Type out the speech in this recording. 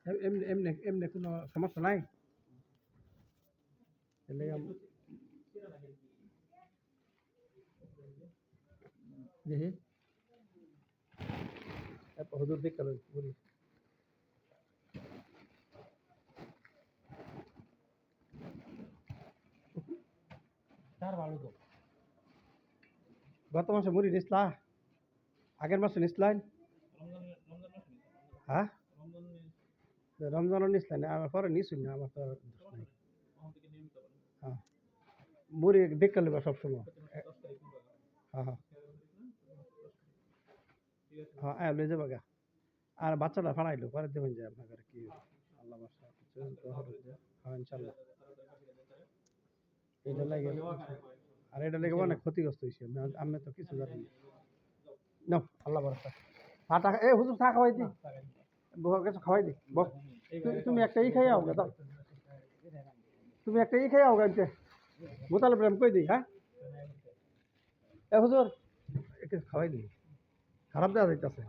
এমনি এমনি এমনি কোনো সমস্যা নাই এর লেগে দেখি হুজুর দেখতে বলি গত মাসে মুড়ি নিসলা আগের মাসে নিসলাই হ্যাঁ রমজানও নিসলাই না আমার পরে নিশুন না আমার তো আর দোষ নাই হ্যাঁ মুড়ি দেখতে নেবা সবসময় হ্যাঁ হ্যাঁ হ্যাঁ লয়ে যাবা গা আর বাচ্চাটা ফাড়াইলো পরে দেবেন যে আপনার কি আল্লাহ বাসা হ্যাঁ ইনশাল্লাহ এটা লাগে আর এটা লেগে অনেক ক্ষতিগ্রস্ত হয়েছে আমি তো কিছু জানি না নাও আল্লাহ ভরসা চা এ হুজুর চা খাওয়াই দি বউর কাছে খাওয়াই দি বস তুমি একটা ই খাই আও দাও তুমি একটা ই খাই আও গাইতে মোতালে প্রেম কই দিই হ্যাঁ এ হুজুর একে খাওয়াই দি খারাপ দেওয়া যাইতেছে